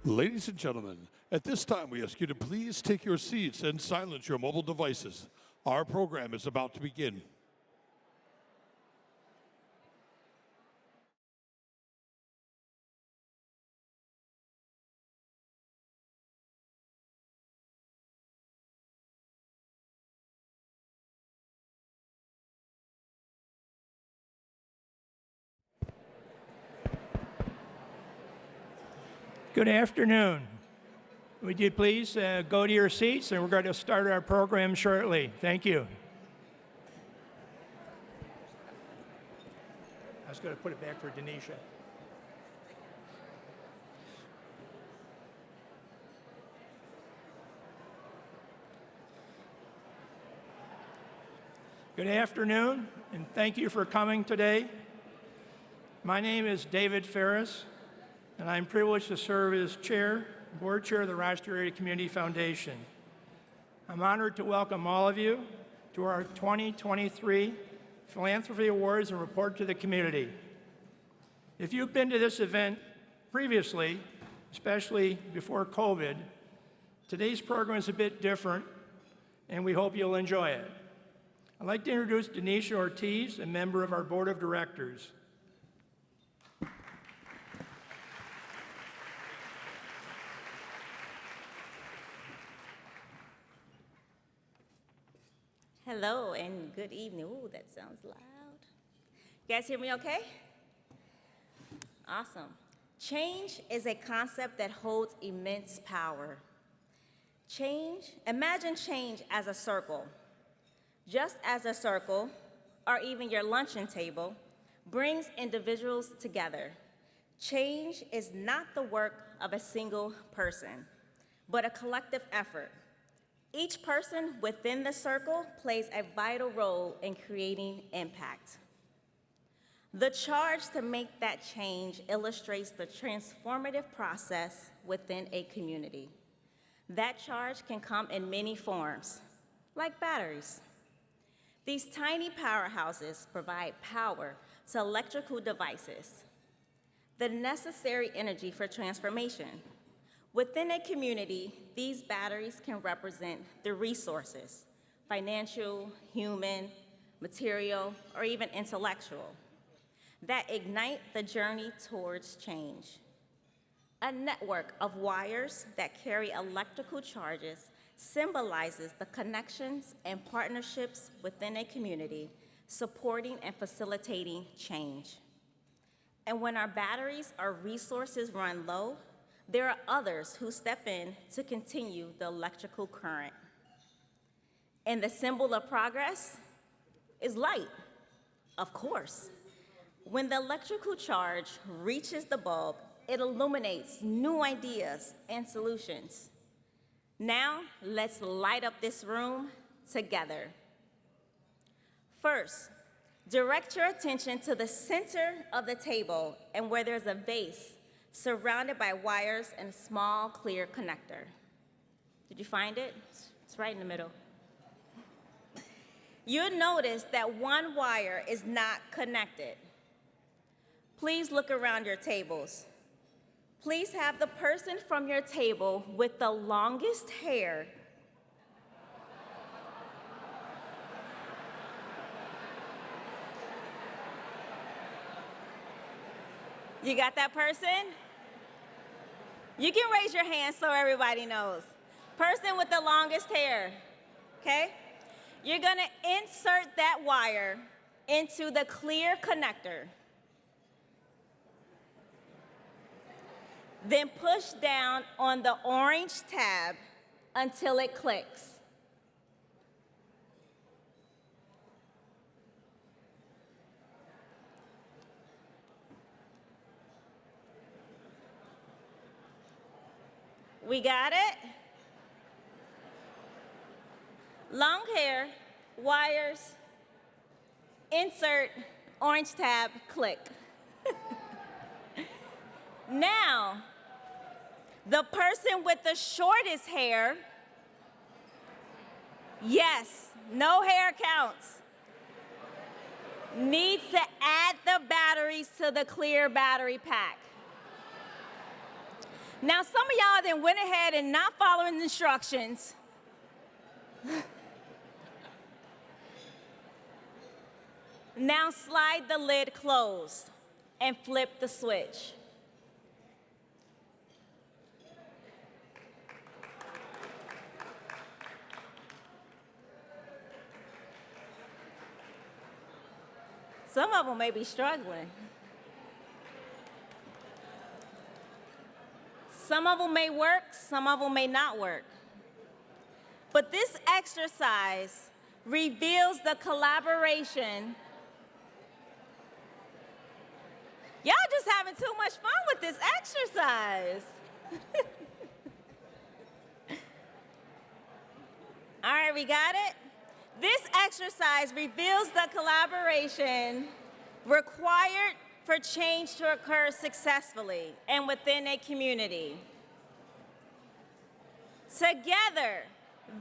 Ladies and gentlemen, at this time we ask you to please take your seats and silence your mobile devices. Our program is about to begin. Good afternoon. Would you please go to your seats, and we're going to start our program shortly. Thank you. I was going to put it back for Denisha. Good afternoon, and thank you for coming today. My name is David Ferris, and I'm privileged to serve as board chair of the Rochester Area Community Foundation. I'm honored to welcome all of you to our 2023 Philanthropy Awards and report to the community. If you've been to this event previously, especially before COVID, today's program is a bit different, and we hope you'll enjoy it. I'd like to introduce Denisha Ortiz, a member of our board of directors. Hello and good evening. Ooh, that sounds loud. You guys hear me okay? Awesome. Change is a concept that holds immense power. Imagine change as a circle. Just as a circle, or even your luncheon table, brings individuals together. Change is not the work of a single person, but a collective effort. Each person within the circle plays a vital role in creating impact. The charge to make that change illustrates the transformative process within a community. That charge can come in many forms, like batteries. These tiny powerhouses provide power to electrical devices, the necessary energy for transformation. Within a community, these batteries can represent the resources, financial, human, material, or even intellectual, that ignite the journey towards change. A network of wires that carry electrical charges symbolizes the connections and partnerships within a community, supporting and facilitating change. And when our batteries or resources run low, there are others who step in to continue the electrical current. And the symbol of progress is light, of course. When the electrical charge reaches the bulb, it illuminates new ideas and solutions. Now, let's light up this room together. First, direct your attention to the center of the table and where there's a vase surrounded by wires and a small, clear connector. Did you find it? It's right in the middle. you'll notice that one wire is not connected. Please look around your tables. Please have the person from your table with the longest hair You got that person? You can raise your hand so everybody knows. Person with the longest hair, okay? You're gonna insert that wire into the clear connector. Then push down on the orange tab until it clicks. We got it? Long hair, wires, insert, orange tab, click. Now, the person with the shortest hair, yes, no hair counts, needs to add the batteries to the clear battery pack. Now, some of y'all then went ahead and not following the instructions. Now slide the lid closed and flip the switch. Some of them may be struggling. Some of them may work, some of them may not work. But this exercise reveals the collaboration. Y'all just having too much fun with this exercise. All right, we got it? This exercise reveals the collaboration required for change to occur successfully and within a community. Together,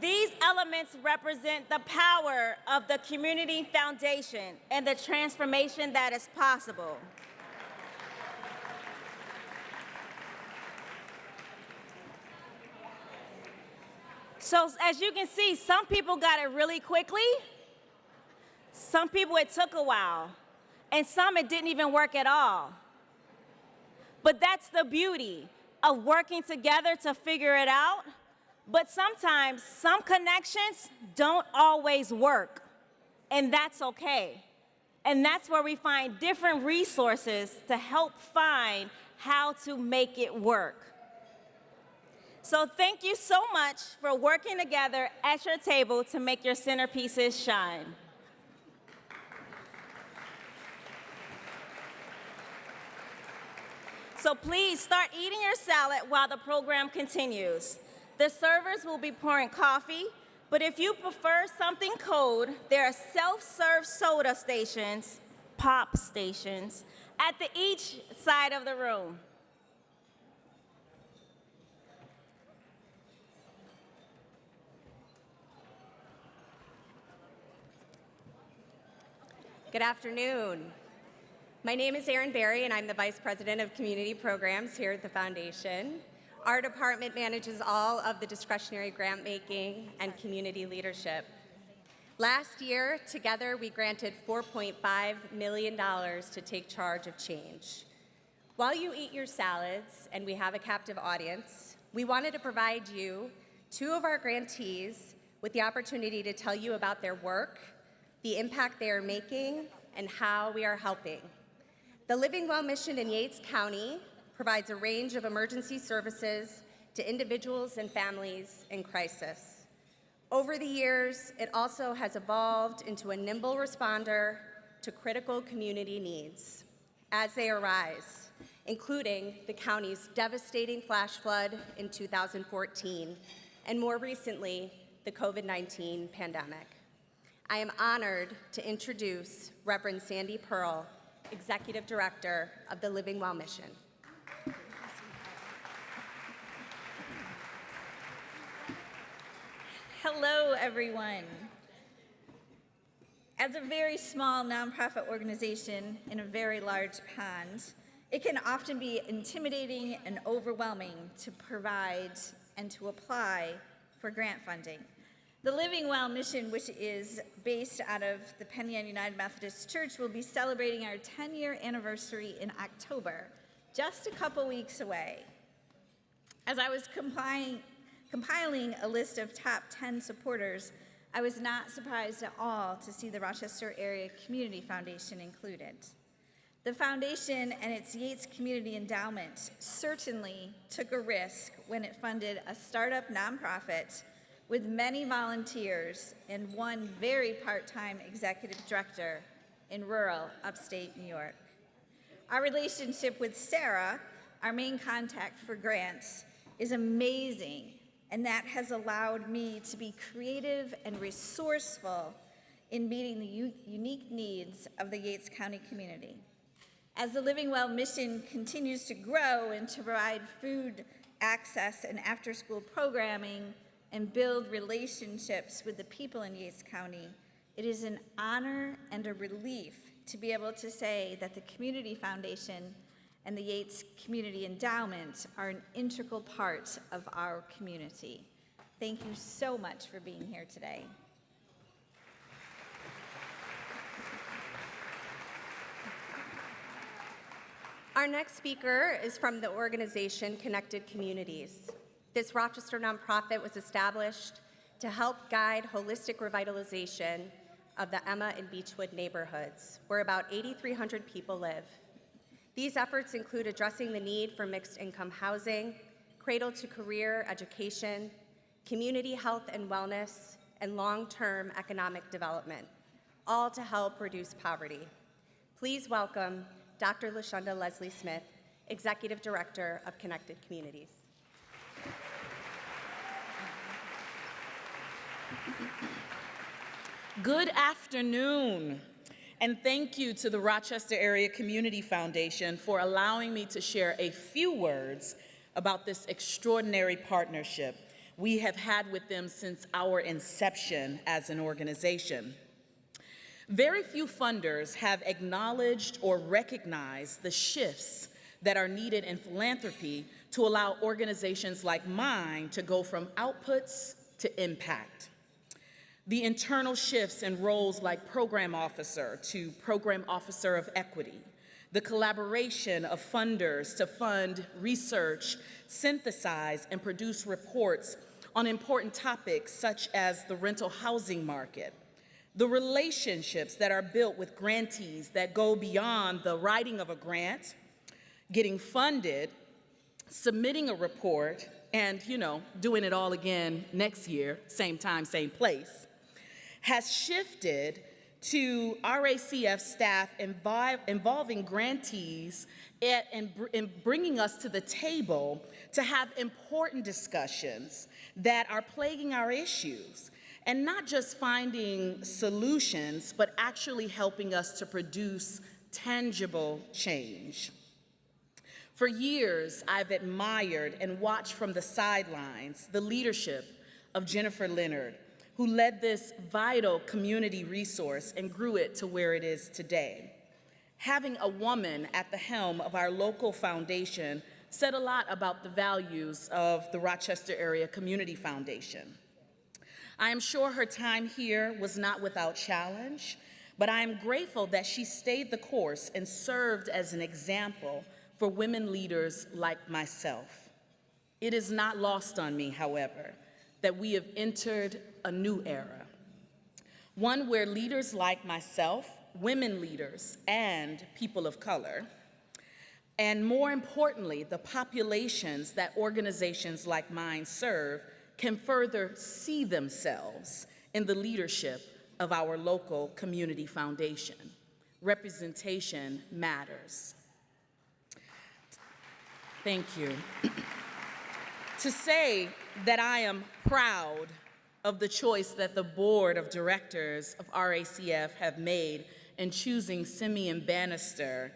these elements represent the power of the community foundation and the transformation that is possible. So as you can see, some people got it really quickly, some people it took a while, and some it didn't even work at all. But that's the beauty of working together to figure it out. But sometimes some connections don't always work, and that's okay. And that's where we find different resources to help find how to make it work. So thank you so much for working together at your table to make your centerpieces shine. So please start eating your salad while the program continues. The servers will be pouring coffee, but if you prefer something cold, there are self-serve soda stations, pop stations, at each side of the room. Good afternoon. My name is Erin Berry, and I'm the Vice President of Community Programs here at the Foundation. Our department manages all of the discretionary grant making and community leadership. Last year, together, we granted $4.5 million to take charge of change. While you eat your salads and we have a captive audience, we wanted to provide you, two of our grantees, with the opportunity to tell you about their work, the impact they are making, and how we are helping. The Living Well mission in Yates County provides a range of emergency services to individuals and families in crisis. Over the years, it also has evolved into a nimble responder to critical community needs as they arise, including the county's devastating flash flood in 2014, and more recently, the COVID-19 pandemic. I am honored to introduce Reverend Sandy Pearl, Executive Director of the Living Well Mission. Hello, everyone. As a very small nonprofit organization in a very large pond, it can often be intimidating and overwhelming to provide and to apply for grant funding. The Living Well mission, which is based out of the Penn Yan United Methodist Church, will be celebrating our 10-year anniversary in October, just a couple weeks away. As I was compiling a list of top 10 supporters, I was not surprised at all to see the Rochester Area Community Foundation included. The foundation and its Yates Community Endowment certainly took a risk when it funded a startup nonprofit with many volunteers and one very part-time executive director in rural upstate New York. Our relationship with Sarah, our main contact for grants, is amazing, and that has allowed me to be creative and resourceful in meeting the unique needs of the Yates County community. As the Living Well mission continues to grow and to provide food access and after-school programming and build relationships with the people in Yates County, it is an honor and a relief to be able to say that the Community Foundation and the Yates Community Endowment are an integral part of our community. Thank you so much for being here today. Our next speaker is from the organization Connected Communities. This Rochester nonprofit was established to help guide holistic revitalization of the Emma and Beechwood neighborhoods, where about 8,300 people live. These efforts include addressing the need for mixed-income housing, cradle-to-career education, community health and wellness, and long-term economic development, all to help reduce poverty. Please welcome Dr. LaShunda Leslie Smith, Executive Director of Connected Communities. Good afternoon, and thank you to the Rochester Area Community Foundation for allowing me to share a few words about this extraordinary partnership we have had with them since our inception as an organization. Very few funders have acknowledged or recognized the shifts that are needed in philanthropy to allow organizations like mine to go from outputs to impact. The internal shifts in roles like program officer to program officer of equity, the collaboration of funders to fund research, synthesize, and produce reports on important topics such as the rental housing market, the relationships that are built with grantees that go beyond the writing of a grant, getting funded, submitting a report, and, doing it all again next year, same time, same place, has shifted to RACF staff involving grantees and bringing us to the table to have important discussions that are plaguing our issues, and not just finding solutions, but actually helping us to produce tangible change. For years, I've admired and watched from the sidelines the leadership of Jennifer Leonard, who led this vital community resource and grew it to where it is today. Having a woman at the helm of our local foundation said a lot about the values of the Rochester Area Community Foundation. I am sure her time here was not without challenge, but I am grateful that she stayed the course and served as an example for women leaders like myself. It is not lost on me, however, that we have entered a new era, one where leaders like myself, women leaders, and people of color, and more importantly, the populations that organizations like mine serve, can further see themselves in the leadership of our local community foundation. Representation matters. Thank you. To say that I am proud of the choice that the board of directors of RACF have made in choosing Simeon Bannister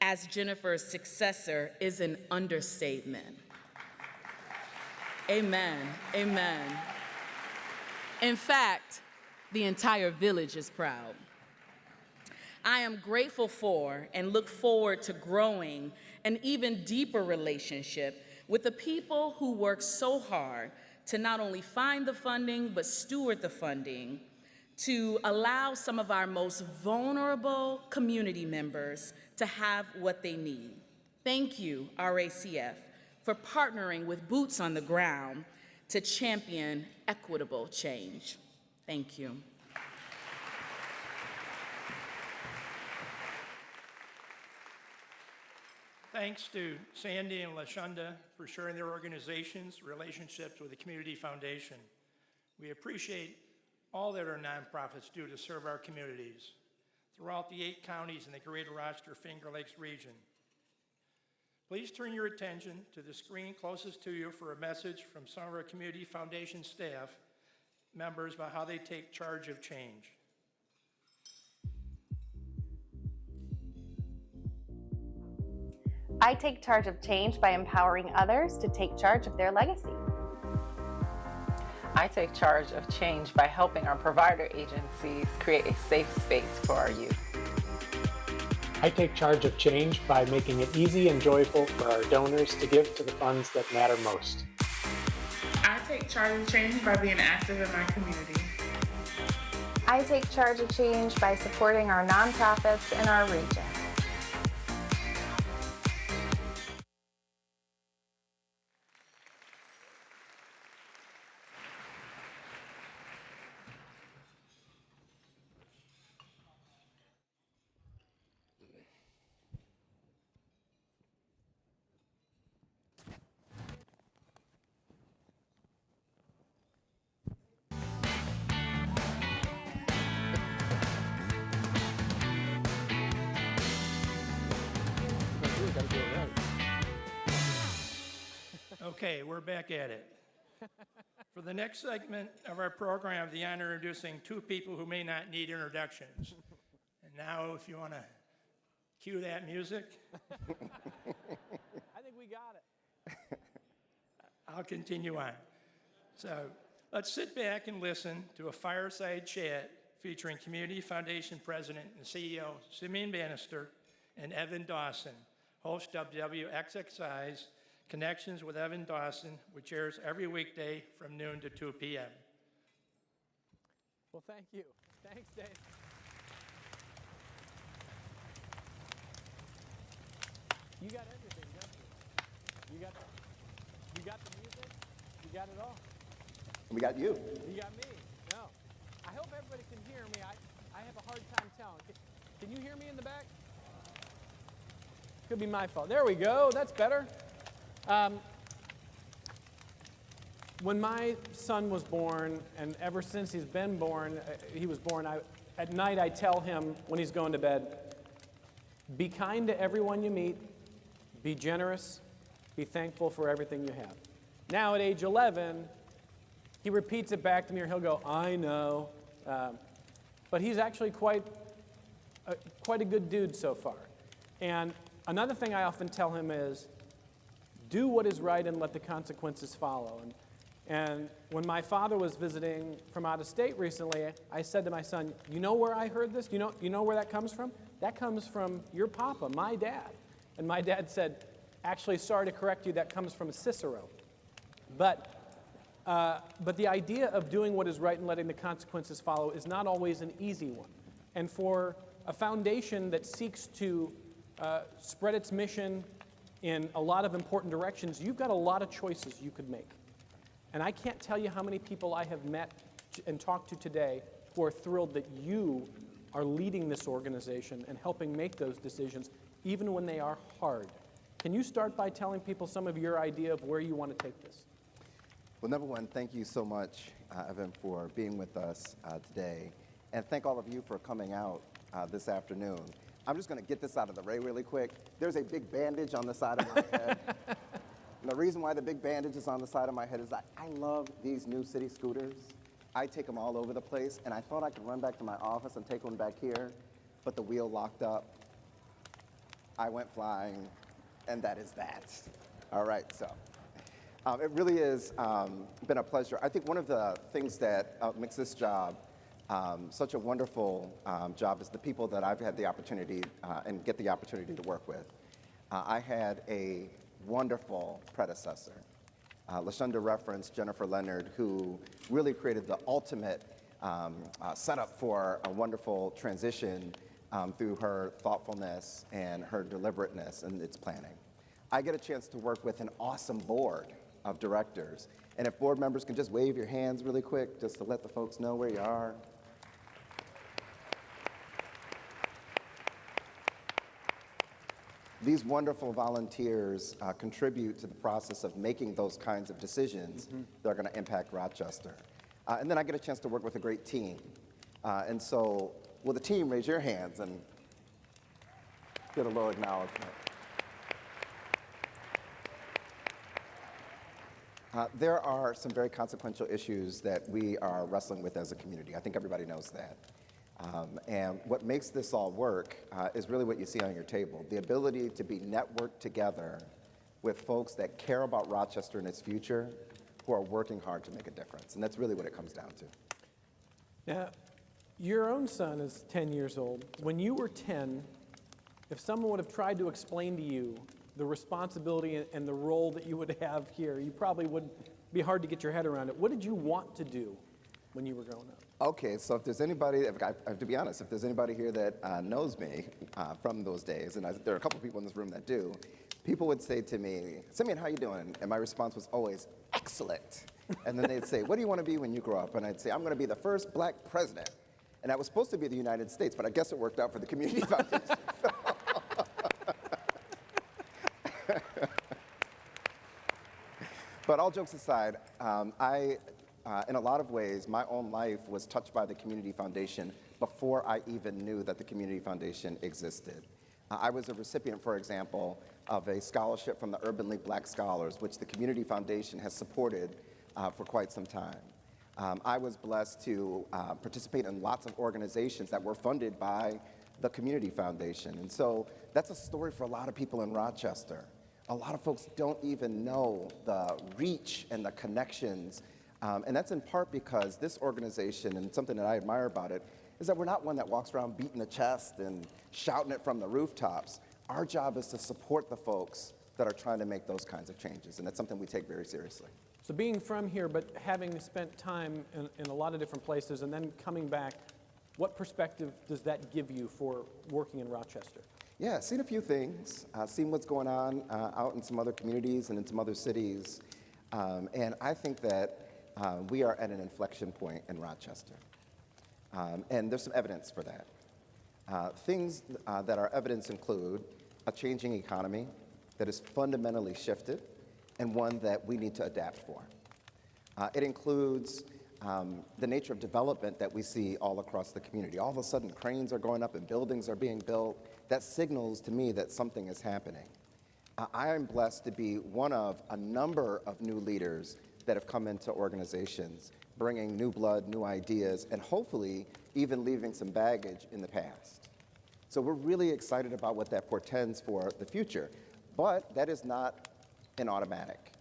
as Jennifer's successor is an understatement. Amen, amen. In fact, the entire village is proud. I am grateful for and look forward to growing an even deeper relationship with the people who work so hard to not only find the funding, but steward the funding to allow some of our most vulnerable community members to have what they need. Thank you, RACF, for partnering with boots on the ground to champion equitable change. Thank you. Thanks to Sandy and LaShonda for sharing their organizations' relationships with the Community Foundation. We appreciate all that our nonprofits do to serve our communities throughout the 8 counties in the Greater Rochester Finger Lakes region. Please turn your attention to the screen closest to you for a message from some of our Community Foundation staff members about how they take charge of change. I take charge of change by empowering others to take charge of their legacy. I take charge of change by helping our provider agencies create a safe space for our youth. I take charge of change by making it easy and joyful for our donors to give to the funds that matter most. I take charge of change by being active in my community. I take charge of change by supporting our nonprofits in our region. Okay, we're back at it. For the next segment of our program, I have the honor of introducing 2 people who may not need introductions. And now, if you want to cue that music. I think we got it. I'll continue on. So let's sit back and listen to a fireside chat featuring Community Foundation President and CEO Simeon Bannister and Evan Dawson, host of WXXI's Connections with Evan Dawson, which airs every weekday from noon to 2 p.m. Well, thank you. Thanks, Dave. You got everything, don't you? You got the music. You got it all. We got you. You got me. No. I hope everybody can hear me. I have a hard time telling. Can you hear me in the back? Could be my fault. There we go. That's better. When my son was born, and ever since he's been born, at night I tell him when he's going to bed, be kind to everyone you meet, be generous, be thankful for everything you have. Now at age 11, he repeats it back to me, or he'll go, I know. But he's actually quite a good dude so far. And another thing I often tell him is, do what is right and let the consequences follow. And when my father was visiting from out of state recently, I said to my son, you know where I heard this? You know where that comes from? That comes from your papa, my dad. And my dad said, actually, sorry to correct you, that comes from Cicero. But the idea of doing what is right and letting the consequences follow is not always an easy one. And for a foundation that seeks to spread its mission in a lot of important directions, you've got a lot of choices you could make. And I can't tell you how many people I have met and talked to today who are thrilled that you are leading this organization and helping make those decisions, even when they are hard. Can you start by telling people some of your idea of where you want to take this? Well, number one, thank you so much, Evan, for being with us today. And thank all of you for coming out this afternoon. I'm just going to get this out of the way really quick. There's a big bandage on the side of my head. And the reason why the big bandage is on the side of my head is that I love these new city scooters. I take them all over the place, and I thought I could run back to my office and take one back here, but the wheel locked up. I went flying, and that is that. All right, so it really has been a pleasure. I think one of the things that makes this job Such a wonderful job as the people that I've had the opportunity and get the opportunity to work with. I had a wonderful predecessor. LaShonda referenced Jennifer Leonard, who really created the ultimate setup for a wonderful transition through her thoughtfulness and her deliberateness in its planning. I get a chance to work with an awesome board of directors. And if board members can just wave your hands really quick, just to let the folks know where you are. These wonderful volunteers contribute to the process of making those kinds of decisions that are going to impact Rochester. And then I get a chance to work with a great team. And so, will the team raise your hands and get a little acknowledgement? There are some very consequential issues that we are wrestling with as a community. I think everybody knows that. And what makes this all work is really what you see on your table, the ability to be networked together with folks that care about Rochester and its future, who are working hard to make a difference. And that's really what it comes down to. Now, your own son is 10 years old. When you were 10, if someone would have tried to explain to you the responsibility and the role that you would have here, you probably would be hard to get your head around it. What did you want to do when you were growing up? Okay, so if there's anybody, to be honest, if there's anybody here that knows me from those days, and there are a couple people in this room that do, people would say to me, Simeon, how you doing? And my response was always, excellent. And then they'd say, what do you want to be when you grow up? And I'd say, I'm going to be the first black president. And I was supposed to be the United States, but I guess it worked out for the community foundation. But all jokes aside, in a lot of ways, my own life was touched by the Community Foundation before I even knew that the Community Foundation existed. I was a recipient, for example, of a scholarship from the Urban League Black Scholars, which the Community Foundation has supported for quite some time. I was blessed to participate in lots of organizations that were funded by the Community Foundation. And so that's a story for a lot of people in Rochester. A lot of folks don't even know the reach and the connections. And that's in part because this organization, and something that I admire about it, is that we're not one that walks around beating the chest and shouting it from the rooftops. Our job is to support the folks that are trying to make those kinds of changes, and that's something we take very seriously. So being from here, but having spent time in a lot of different places and then coming back, what perspective does that give you for working in Rochester? Yeah, seen a few things, seen what's going on out in some other communities and in some other cities, and I think that we are at an inflection point in Rochester, and there's some evidence for that. Things that are evidence include a changing economy that is fundamentally shifted and one that we need to adapt for. It includes the nature of development that we see all across the community. All of a sudden, cranes are going up and buildings are being built. That signals to me that something is happening. I am blessed to be one of a number of new leaders that have come into organizations, bringing new blood, new ideas, and hopefully even leaving some baggage in the past. So we're really excited about what that portends for the future. But that is not an automatic.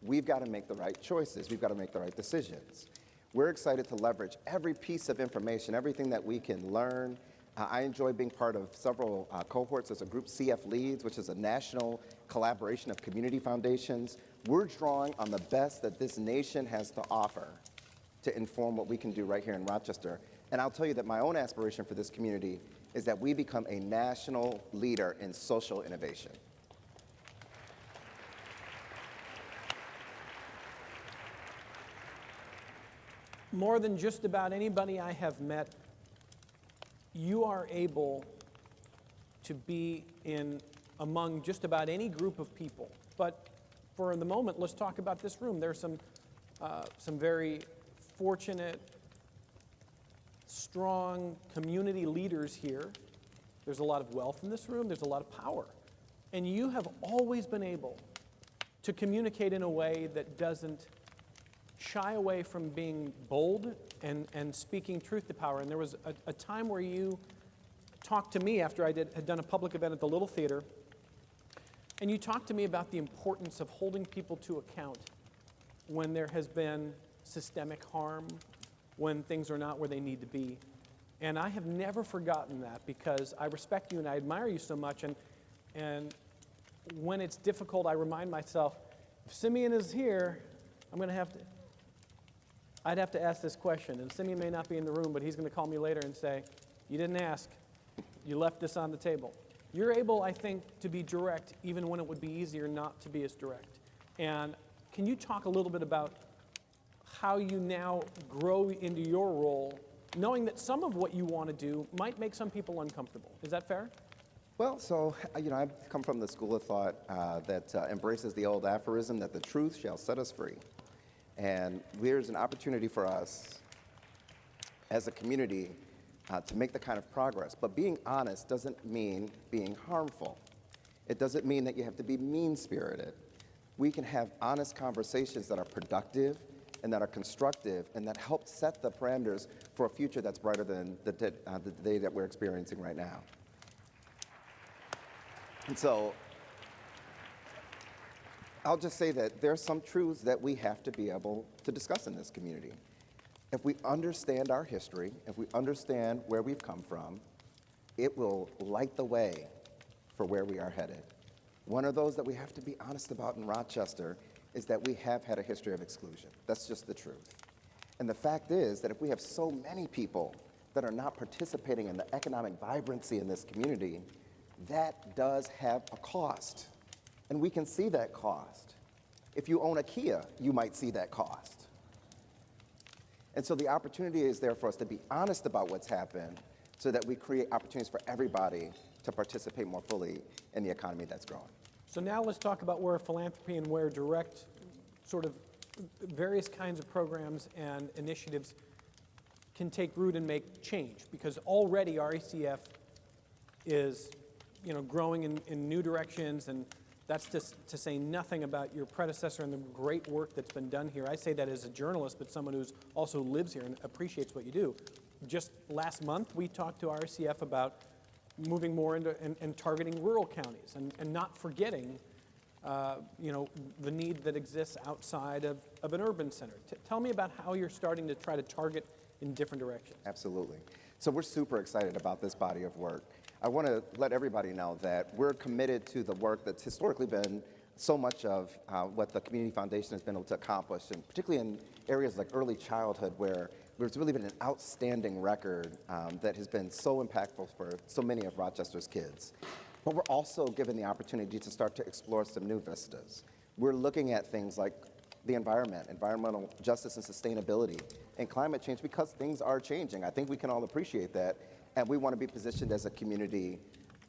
We've got to make the right choices. We've got to make the right decisions. We're excited to leverage every piece of information, everything that we can learn. I enjoy being part of several cohorts. There's a group, CF Leads, which is a national collaboration of community foundations. We're drawing on the best that this nation has to offer to inform what we can do right here in Rochester. And I'll tell you that my own aspiration for this community is that we become a national leader in social innovation. More than just about anybody I have met, you are able to be among just about any group of people. But for the moment, let's talk about this room. There's some very fortunate, strong community leaders here. There's a lot of wealth in this room. There's a lot of power. And you have always been able to communicate in a way that doesn't shy away from being bold and speaking truth to power. And there was a time where you talked to me after I had done a public event at the Little Theater, and you talked to me about the importance of holding people to account when there has been systemic harm when things are not where they need to be. And I have never forgotten that because I respect you and I admire you so much. And when it's difficult, I remind myself, if Simeon is here, I'd have to ask this question. And Simeon may not be in the room, but he's going to call me later and say, you didn't ask. You left this on the table. You're able, I think, to be direct even when it would be easier not to be as direct. And can you talk a little bit about how you now grow into your role, knowing that some of what you want to do might make some people uncomfortable? Is that fair? Well, so, I've come from the school of thought that embraces the old aphorism that the truth shall set us free. And there's an opportunity for us as a community to make the kind of progress. But being honest doesn't mean being harmful. It doesn't mean that you have to be mean-spirited. We can have honest conversations that are productive and that are constructive and that help set the parameters for a future that's brighter than the day that we're experiencing right now. And so I'll just say that there are some truths that we have to be able to discuss in this community. If we understand our history, if we understand where we've come from, it will light the way for where we are headed. One of those that we have to be honest about in Rochester is that we have had a history of exclusion. That's just the truth. And the fact is that if we have so many people that are not participating in the economic vibrancy in this community, that does have a cost. And we can see that cost. If you own a Kia, you might see that cost. And so the opportunity is there for us to be honest about what's happened so that we create opportunities for everybody to participate more fully in the economy that's growing. So now let's talk about where philanthropy and where direct sort of various kinds of programs and initiatives can take root and make change, because already RECF is growing in new directions, and that's just to say nothing about your predecessor and the great work that's been done here. I say that as a journalist, but someone who also lives here and appreciates what you do. Just last month, we talked to RCF about moving more into and targeting rural counties and not forgetting the need that exists outside of an urban center. Tell me about how you're starting to try to target in different directions. Absolutely. So we're super excited about this body of work. I want to let everybody know that we're committed to the work that's historically been so much of what the Community Foundation has been able to accomplish, and particularly in areas like early childhood where there's really been an outstanding record that has been so impactful for so many of Rochester's kids. But we're also given the opportunity to start to explore some new vistas. We're looking at things like the environment, environmental justice and sustainability, and climate change, because things are changing. I think we can all appreciate that, and we want to be positioned as a community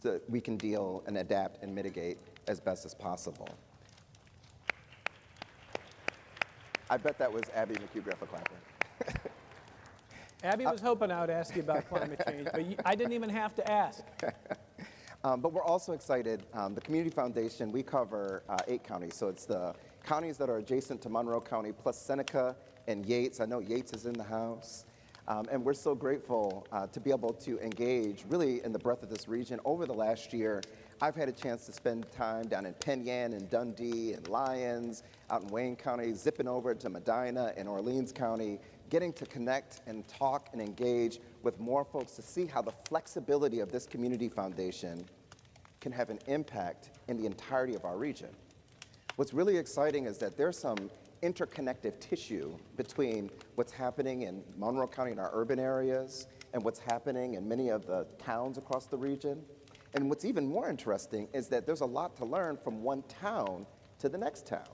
that we can deal and adapt and mitigate as best as possible. I bet that was Abby McHugh for clapping. Abby was hoping I would ask you about climate change, but I didn't even have to ask. But we're also excited. The Community Foundation, we cover 8 counties. So it's the counties that are adjacent to Monroe County, plus Seneca and Yates. I know Yates is in the house. And we're so grateful to be able to engage really in the breadth of this region. Over the last year, I've had a chance to spend time down in Penn Yan and Dundee and Lyons, out in Wayne County, zipping over to Medina and Orleans County, getting to connect and talk and engage with more folks to see how the flexibility of this community foundation can have an impact in the entirety of our region. What's really exciting is that there's some interconnective tissue between what's happening in Monroe County in our urban areas and what's happening in many of the towns across the region. And what's even more interesting is that there's a lot to learn from one town to the next town.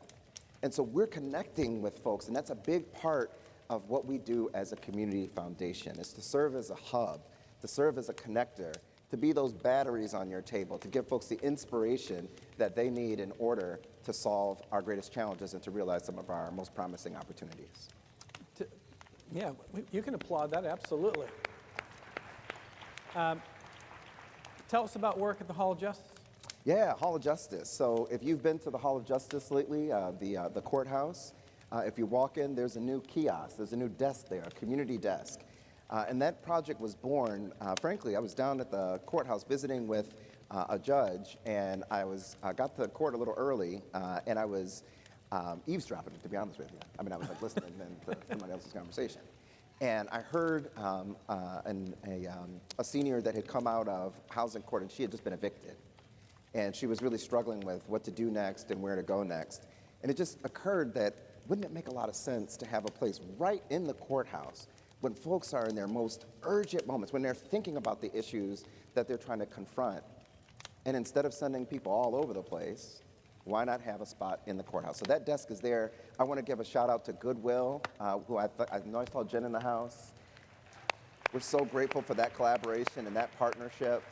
And so we're connecting with folks, and that's a big part of what we do as a community foundation, is to serve as a hub, to serve as a connector, to be those batteries on your table, to give folks the inspiration that they need in order to solve our greatest challenges and to realize some of our most promising opportunities. Yeah, you can applaud that, absolutely. Tell us about work at the Hall of Justice. Yeah, Hall of Justice. So if you've been to the Hall of Justice lately, the courthouse, if you walk in, there's a new kiosk, there's a new desk there, a community desk. And that project was born, frankly, I was down at the courthouse visiting with a judge, and I got to the court a little early, and I was eavesdropping, to be honest with you. I mean, I was like listening to somebody else's conversation. And I heard a senior that had come out of housing court, and she had just been evicted. And she was really struggling with what to do next and where to go next. And it just occurred that wouldn't it make a lot of sense to have a place right in the courthouse when folks are in their most urgent moments, when they're thinking about the issues that they're trying to confront. And instead of sending people all over the place, why not have a spot in the courthouse? So that desk is there. I want to give a shout out to Goodwill, who I know I saw Jen in the house. We're so grateful for that collaboration and that partnership.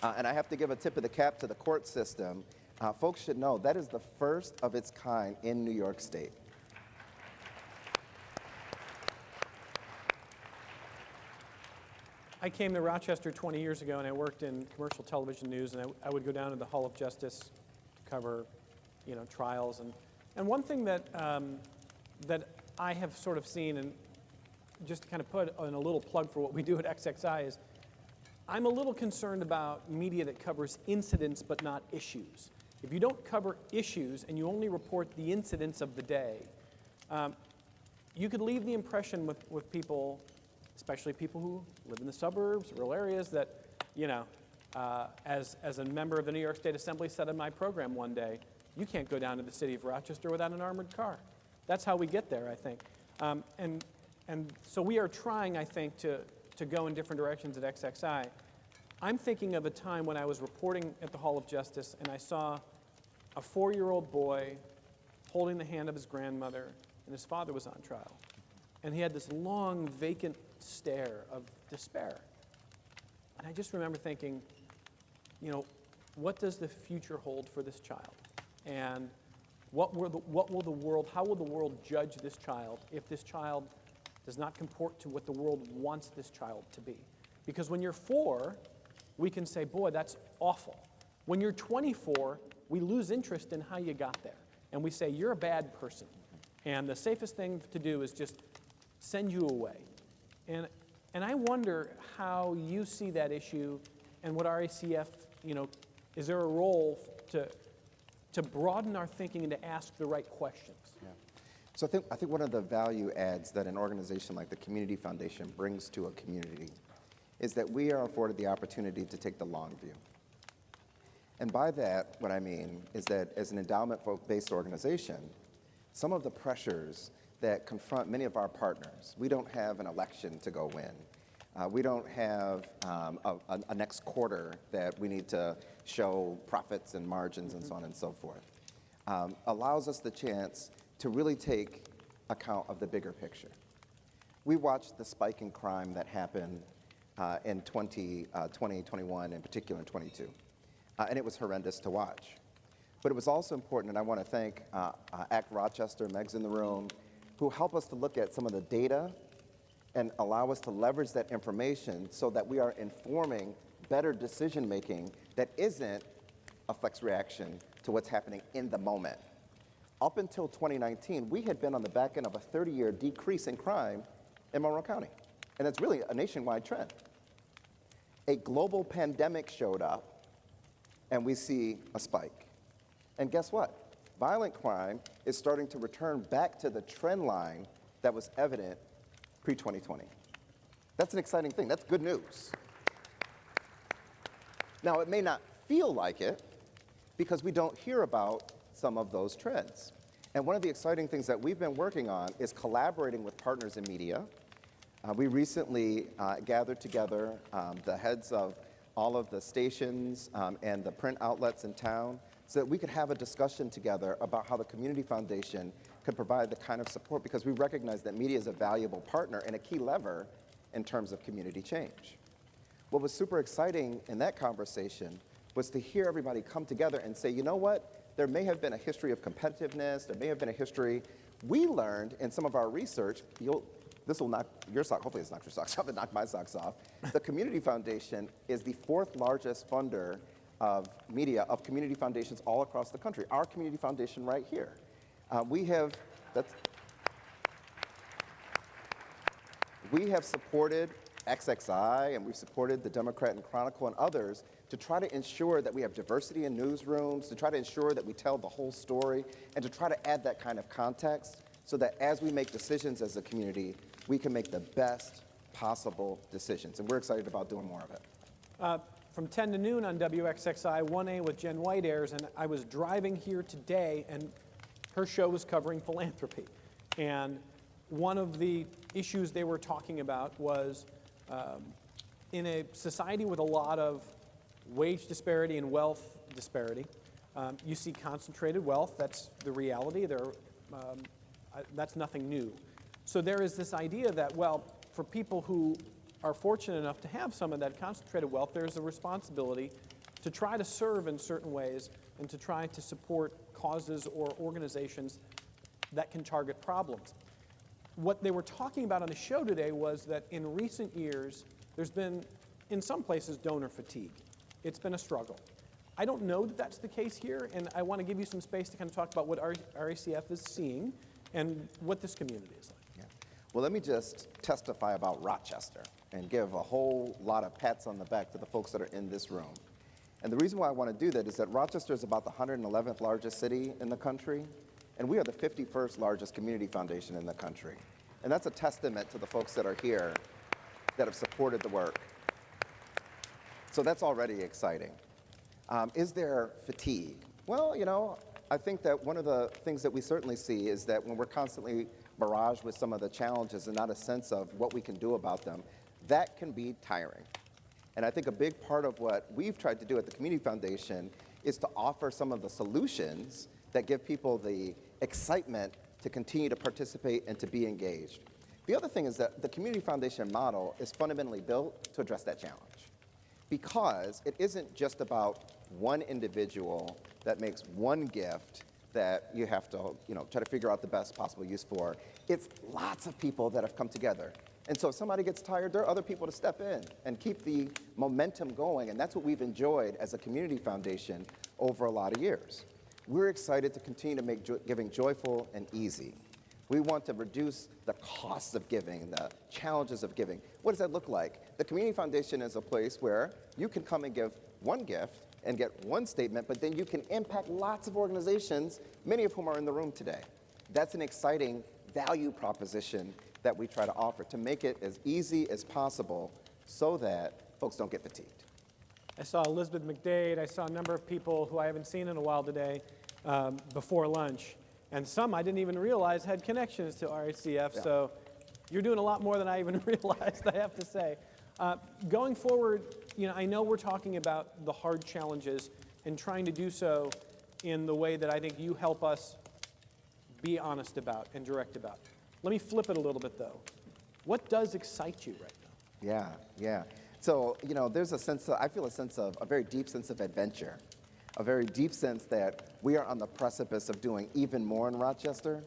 And I have to give a tip of the cap to the court system. Folks should know that is the first of its kind in New York State. I came to Rochester 20 years ago, and I worked in commercial television news, and I would go down to the Hall of Justice to cover, trials. And one thing that I have sort of seen, and just to kind of put in a little plug for what we do at XXI, is I'm a little concerned about media that covers incidents but not issues. If you don't cover issues and you only report the incidents of the day, you could leave the impression with people, especially people who live in the suburbs, rural areas, that, as a member of the New York State Assembly said in my program one day, you can't go down to the city of Rochester without an armored car. That's how we get there, I think. And so we are trying, I think, to go in different directions at XXI. I'm thinking of a time when I was reporting at the Hall of Justice, and I saw a 4-year-old boy holding the hand of his grandmother, and his father was on trial. And he had this long, vacant stare of despair. And I just remember thinking, what does the future hold for this child? And how will the world judge this child if this child does not comport to what the world wants this child to be? Because when you're 4, we can say, boy, that's awful. When you're 24, we lose interest in how you got there. And we say, you're a bad person. And the safest thing to do is just send you away. And I wonder how you see that issue and what RACF, is there a role to broaden our thinking and to ask the right questions? Yeah. So I think one of the value adds that an organization like the Community Foundation brings to a community is that we are afforded the opportunity to take the long view. And by that, what I mean is that as an endowment-based organization, some of the pressures that confront many of our partners, we don't have an election to go win. We don't have a next quarter that we need to show profits and margins and so on and so forth. Allows us the chance to really take account of the bigger picture. We watched the spike in crime that happened in 2021, in particular in 22. And it was horrendous to watch. But it was also important, and I want to thank ACT Rochester, Meg's in the room, who help us to look at some of the data and allow us to leverage that information so that we are informing better decision making that isn't a flex reaction to what's happening in the moment. Up until 2019, we had been on the back end of a 30-year decrease in crime in Monroe County. And it's really a nationwide trend. A global pandemic showed up, and we see a spike. And guess what? Violent crime is starting to return back to the trend line that was evident pre-2020. That's an exciting thing. That's good news. Now, it may not feel like it because we don't hear about some of those trends. And one of the exciting things that we've been working on is collaborating with partners in media. We recently gathered together the heads of all of the stations and the print outlets in town so that we could have a discussion together about how the Community Foundation could provide the kind of support, because we recognize that media is a valuable partner and a key lever in terms of community change. What was super exciting in that conversation was to hear everybody come together and say, you know what, there may have been a history of competitiveness, there may have been a history. We learned in some of our research, this will knock your socks, hopefully it's knocked your socks off, it knocked my socks off. The Community Foundation is the 4th largest funder of media, of community foundations all across the country. Our community foundation right here. We have supported XXI, and we've supported the Democrat and Chronicle and others to try to ensure that we have diversity in newsrooms, to try to ensure that we tell the whole story, and to try to add that kind of context so that as we make decisions as a community, we can make the best possible decisions. And we're excited about doing more of it. From 10 to noon on WXXI, 1A with Jen White airs, and I was driving here today, and her show was covering philanthropy. And one of the issues they were talking about was in a society with a lot of wage disparity and wealth disparity, you see concentrated wealth. That's the reality. That's nothing new. So there is this idea that, well, for people who are fortunate enough to have some of that concentrated wealth, there's a responsibility to try to serve in certain ways and to try to support causes or organizations that can target problems. What they were talking about on the show today was that in recent years, there's been, in some places, donor fatigue. It's been a struggle. I don't know that that's the case here, and I want to give you some space to kind of talk about what RACF is seeing and what this community is like. Yeah. Well, let me just testify about Rochester and give a whole lot of pats on the back to the folks that are in this room. And the reason why I want to do that is that Rochester is about the 111th largest city in the country, and we are the 51st largest community foundation in the country. And that's a testament to the folks that are here that have supported the work. So that's already exciting. Is there fatigue? Well, you know, I think that one of the things that we certainly see is that when we're constantly barraged with some of the challenges and not a sense of what we can do about them, that can be tiring. And I think a big part of what we've tried to do at the Community Foundation is to offer some of the solutions that give people the excitement to continue to participate and to be engaged. The other thing is that the Community Foundation model is fundamentally built to address that challenge, because it isn't just about one individual that makes one gift that you have to, try to figure out the best possible use for. It's lots of people that have come together. And so if somebody gets tired, there are other people to step in and keep the momentum going. And that's what we've enjoyed as a community foundation over a lot of years. We're excited to continue to make giving joyful and easy. We want to reduce the costs of giving, the challenges of giving. What does that look like? The Community Foundation is a place where you can come and give one gift and get one statement, but then you can impact lots of organizations, many of whom are in the room today. That's an exciting value proposition that we try to offer to make it as easy as possible so that folks don't get fatigued. I saw Elizabeth McDade. I saw a number of people who I haven't seen in a while today before lunch. And some I didn't even realize had connections to RACF. Yeah. So you're doing a lot more than I even realized, I have to say. Going forward, I know we're talking about the hard challenges and trying to do so in the way that I think you help us be honest about and direct about. Let me flip it a little bit, though. What does excite you right now? Yeah. So, there's I feel a very deep sense of adventure, a very deep sense that we are on the precipice of doing even more in Rochester.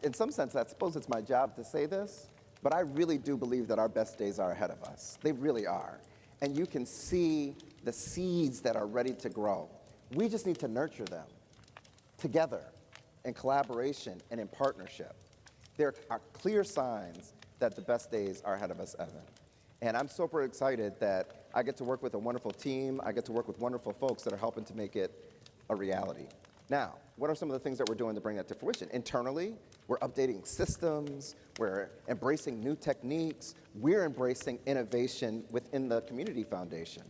In some sense, I suppose it's my job to say this, but I really do believe that our best days are ahead of us. They really are. And you can see the seeds that are ready to grow. We just need to nurture them together in collaboration and in partnership. There are clear signs that the best days are ahead of us, Evan. And I'm super excited that I get to work with a wonderful team. I get to work with wonderful folks that are helping to make it a reality. Now, what are some of the things that we're doing to bring that to fruition? Internally, we're updating systems. We're embracing new techniques. We're embracing innovation within the Community Foundation.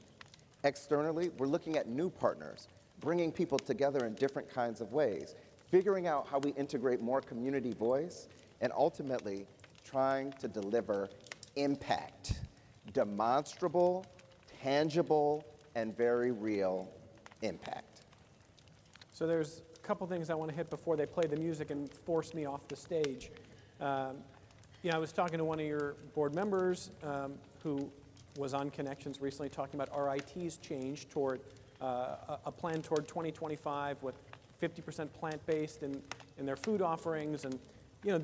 Externally, we're looking at new partners, bringing people together in different kinds of ways, figuring out how we integrate more community voice, and ultimately trying to deliver impact, demonstrable, tangible, and very real impact. So there's a couple things I want to hit before they play the music and force me off the stage. I was talking to one of your board members who was on Connections recently talking about RIT's change toward a plan toward 2025 with 50% plant-based in their food offerings. And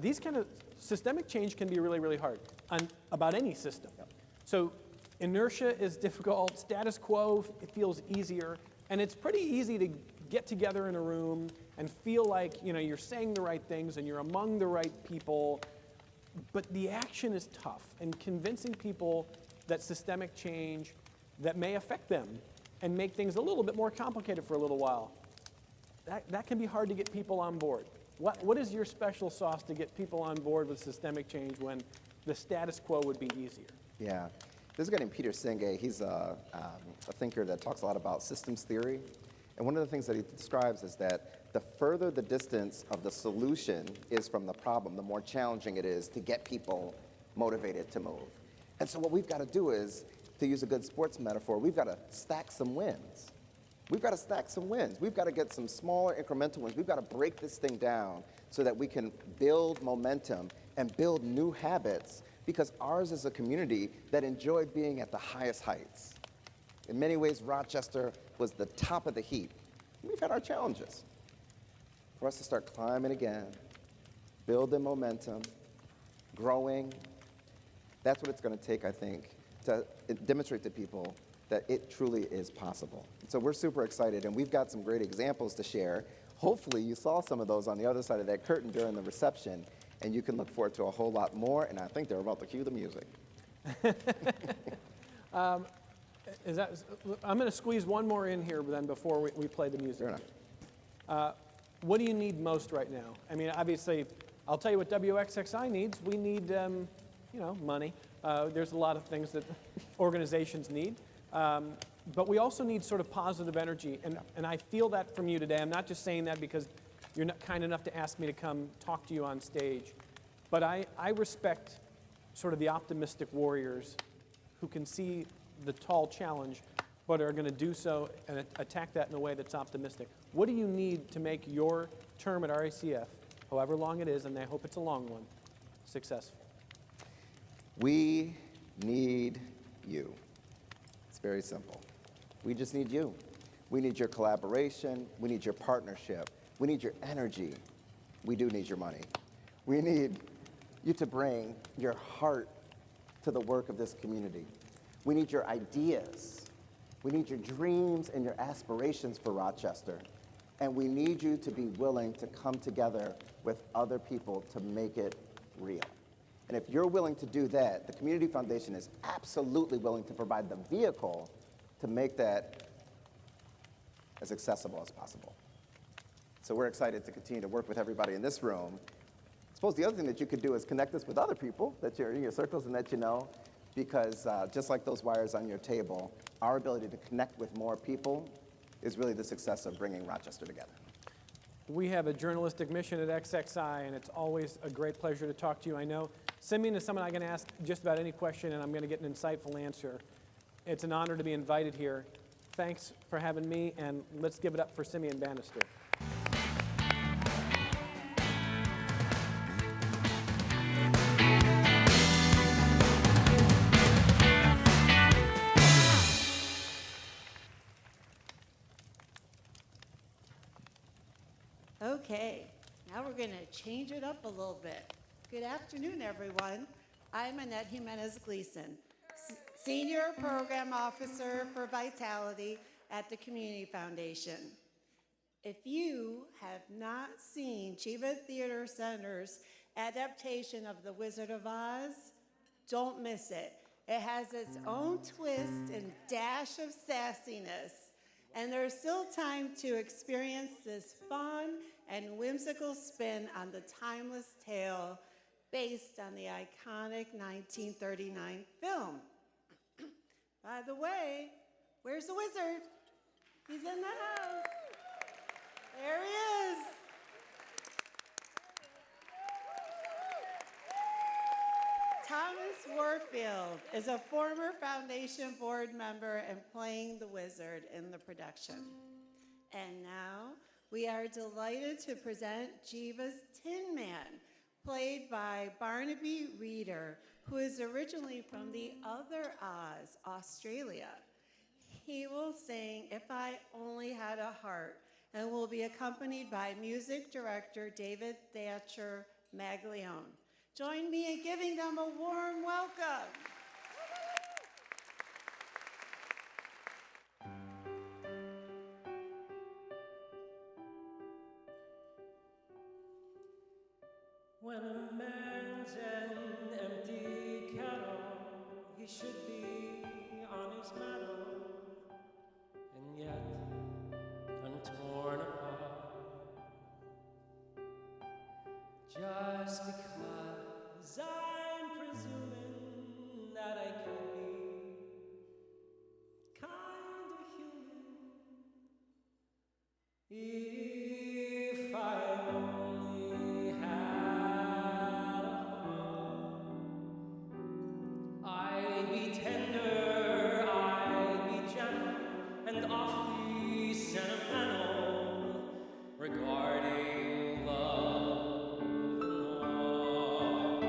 these kind of systemic change can be really, really hard on about any system. Yep. So inertia is difficult. Status quo, it feels easier. And it's pretty easy to get together in a room and feel like you're saying the right things and you're among the right people. But the action is tough. And convincing people that systemic change that may affect them and make things a little bit more complicated for a little while, that can be hard to get people on board. What is your special sauce to get people on board with systemic change when the status quo would be easier? Yeah. There's a guy named Peter Senge. He's a thinker that talks a lot about systems theory. And one of the things that he describes is that the further the distance of the solution is from the problem, the more challenging it is to get people motivated to move. And so what we've got to do is, to use a good sports metaphor, we've got to stack some wins. We've got to stack some wins. We've got to get some smaller incremental wins. We've got to break this thing down so that we can build momentum and build new habits, because ours is a community that enjoyed being at the highest heights. In many ways, Rochester was the top of the heap. We've had our challenges. For us to start climbing again, building momentum, growing, that's what it's going to take, I think, to demonstrate to people that it truly is possible. So we're super excited, and we've got some great examples to share. Hopefully you saw some of those on the other side of that curtain during the reception, and you can look forward to a whole lot more, and I think they're about to cue the music. I'm going to squeeze one more in here then before we play the music. Fair enough. What do you need most right now? I mean, obviously, I'll tell you what WXXI needs. We need, money. There's a lot of things that organizations need. But we also need sort of positive energy, and I feel that from you today. I'm not just saying that because you're not kind enough to ask me to come talk to you on stage. But I respect sort of the optimistic warriors who can see the tall challenge, but are going to do so and attack that in a way that's optimistic. What do you need to make your term at RACF, however long it is, and I hope it's a long one, successful? We need you. It's very simple. We just need you. We need your collaboration. We need your partnership. We need your energy. We do need your money. We need you to bring your heart to the work of this community. We need your ideas. We need your dreams and your aspirations for Rochester. And we need you to be willing to come together with other people to make it real. And if you're willing to do that, the Community Foundation is absolutely willing to provide the vehicle to make that as accessible as possible. So we're excited to continue to work with everybody in this room. I suppose the other thing that you could do is connect us with other people that you're in your circles and that you know, because just like those wires on your table, our ability to connect with more people is really the success of bringing Rochester together. We have a journalistic mission at XXI, and it's always a great pleasure to talk to you. I know Simeon is someone I can ask just about any question, and I'm going to get an insightful answer. It's an honor to be invited here. Thanks for having me, and let's give it up for Simeon Bannister. Okay, now we're going to change it up a little bit. Good afternoon, everyone. I'm Annette Jimenez-Gleason, Senior Program Officer for Vitality at the Community Foundation. If you have not seen Chiva Theater Center's adaptation of The Wizard of Oz, don't miss it. It has its own twist and dash of sassiness. And there's still time to experience this fun and whimsical spin on the timeless tale based on the iconic 1939 film. By the way, where's the wizard? He's in the house. There he is. Thomas Warfield is a former Foundation board member and playing the wizard in the production. And now we are delighted to present Jiva's Tin Man, played by Barnaby Reader, who is originally from the other Oz, Australia. He will sing If I Only Had a Heart and will be accompanied by music director David Thatcher Maglione. Join me in giving them a warm welcome. When a man's an empty cattle, he should be on his mettle, and yet I'm torn apart. tender, I'd be gentle and awfully sentimental regarding love and all.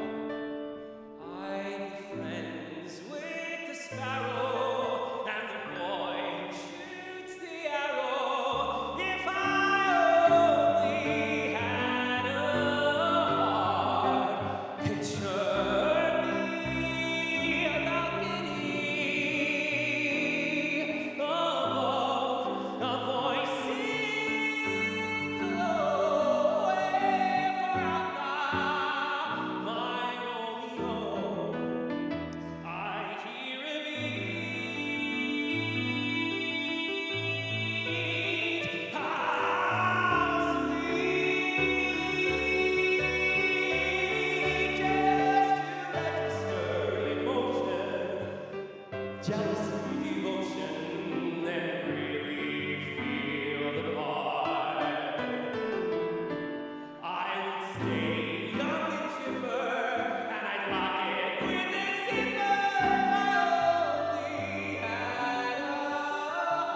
I'd be friends with the sparrow and the boy who shoots the arrow if I only had a heart. Picture me a balcony above, a voice sings low, away far out my Romeo. I hear a beat, how sweet, just to register emotion, jealousy, devotion, and really feel the part. I would stay young and chipper, and I'd lock it with a zipper if I only had a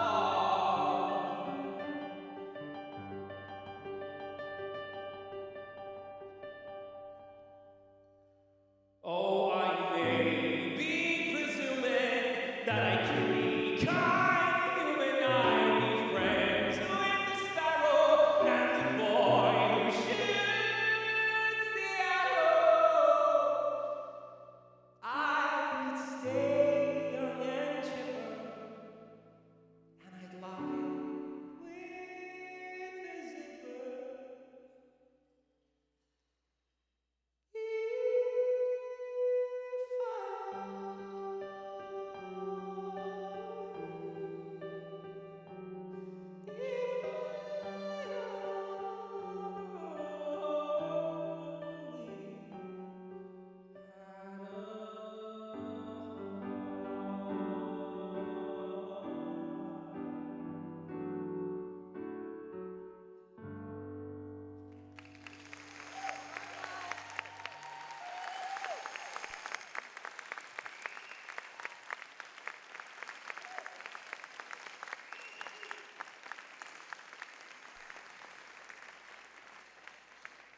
heart. Oh, I may be presuming that I can be kind human. I'd be friends with the sparrow and the boy who shoots the arrow. I could stay young and chipper, and I'd lock it with a zipper.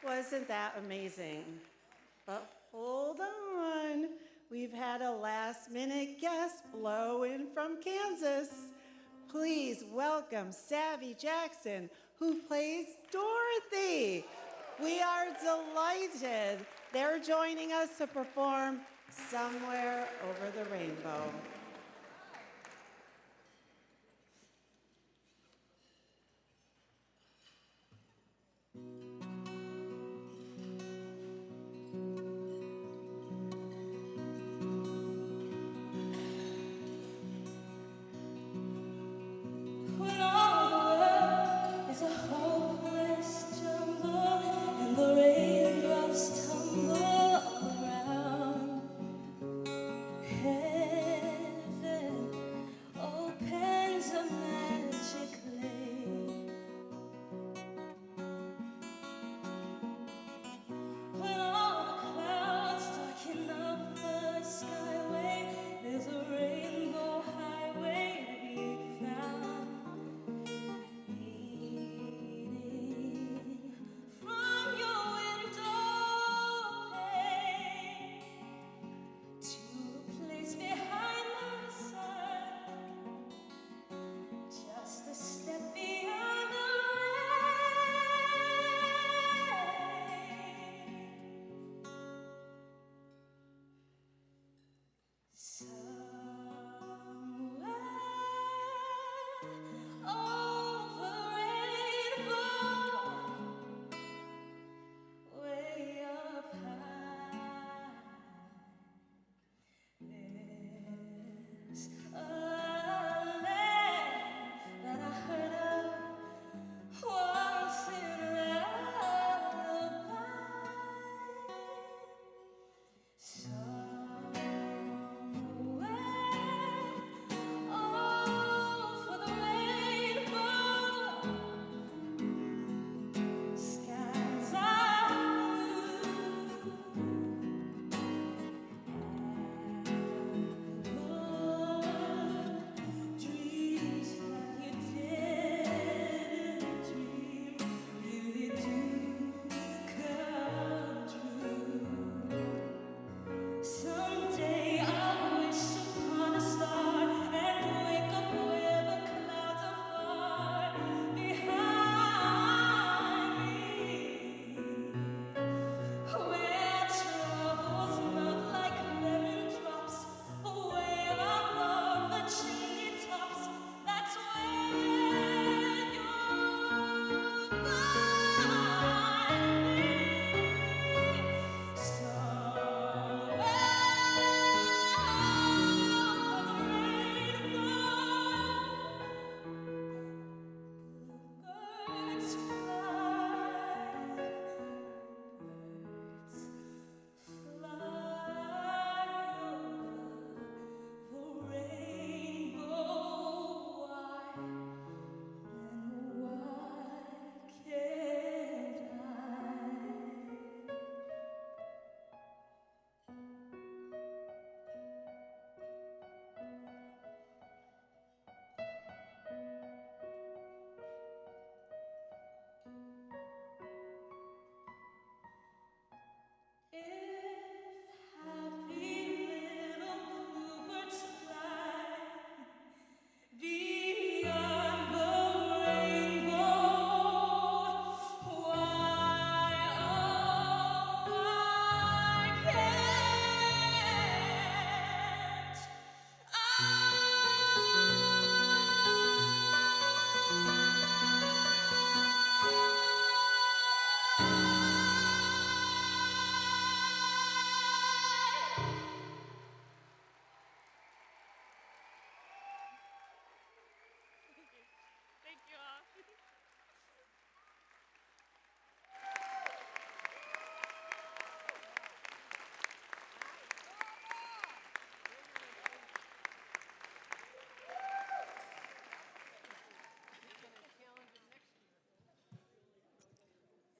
Wasn't that amazing? But hold on. We've had a last-minute guest blow in from Kansas. Please welcome Savvy Jackson, who plays Dorothy. We are delighted they're joining us to perform Somewhere Over the Rainbow. When all the world is a hopeless jumble and the raindrops tumble all around, and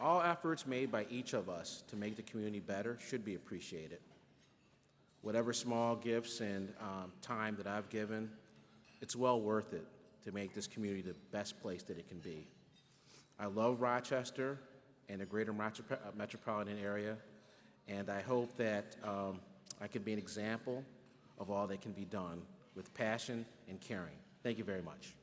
All efforts made by each of us to make the community better should be appreciated. Whatever small gifts and time that I've given, it's well worth it to make this community the best place that it can be. I love Rochester and the greater metropolitan area, and I hope that I can be an example of all that can be done with passion and caring. Thank you very much.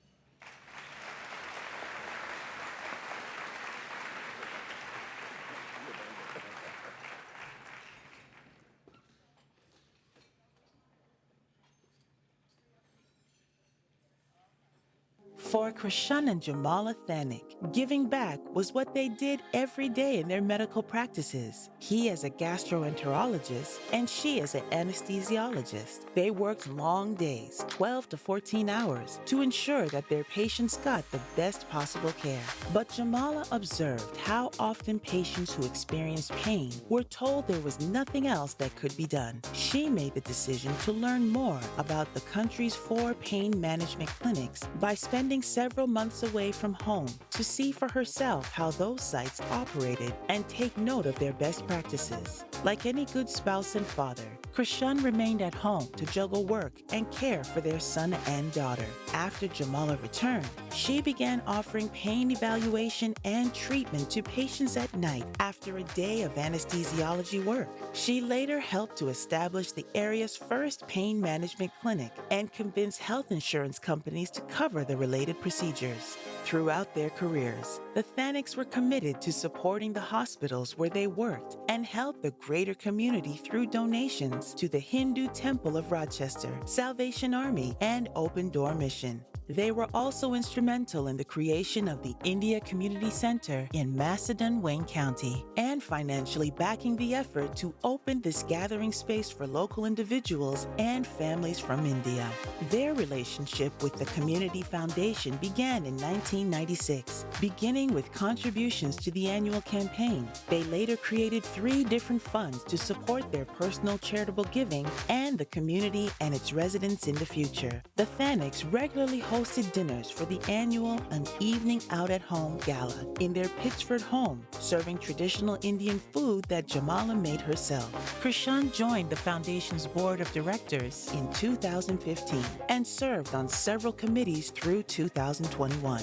For Krishan and Jamala Thanik, giving back was what they did every day in their medical practices. He as a gastroenterologist and she as an anesthesiologist. They worked long days, 12 to 14 hours, to ensure that their patients got the best possible care. But Jamala observed how often patients who experienced pain were told there was nothing else that could be done. She made the decision to learn more about the country's 4 pain management clinics by spending several months away from home to see for herself how those sites operated and take note of their best practices. Like any good spouse and father, Krishan remained at home to juggle work and care for their son and daughter. After Jamala returned, she began offering pain evaluation and treatment to patients at night after a day of anesthesiology work. She later helped to establish the area's first pain management clinic and convince health insurance companies to cover the related procedures. Throughout their careers, the Thaniks were committed to supporting the hospitals where they worked and helped the greater community through donations to the Hindu Temple of Rochester, Salvation Army, and Open Door Mission. They were also instrumental in the creation of the India Community Center in Macedon, Wayne County, and financially backing the effort to open this gathering space for local individuals and families from India. Their relationship with the Community Foundation began in 1996, beginning with contributions to the annual campaign. They later created 3 different funds to support their personal charitable giving and the community and its residents in the future. The Thaniks regularly hosted dinners for the annual An Evening Out at Home gala in their Pittsford home, serving traditional Indian food that Jamala made herself. Krishan joined the foundation's board of directors in 2015 and served on several committees through 2021.